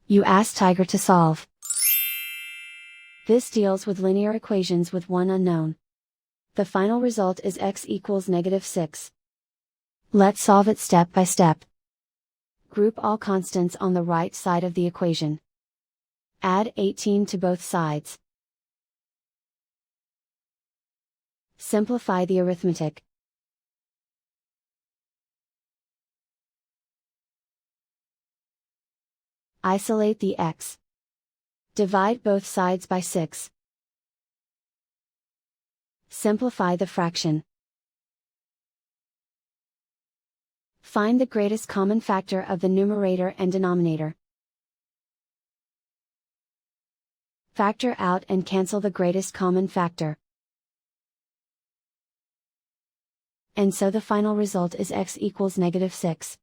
You ask Tiger to solve. This deals with linear equations with one unknown. The final result is x equals -6. Let's solve it step by step. Group all constants on the right side of the equation. Add 18 to both sides. Simplify the arithmetic. Isolate the x. Divide both sides by 6. Simplify the fraction. Find the greatest common factor of the numerator and denominator. Factor out and cancel the greatest common factor. And so the final result is x equals -6.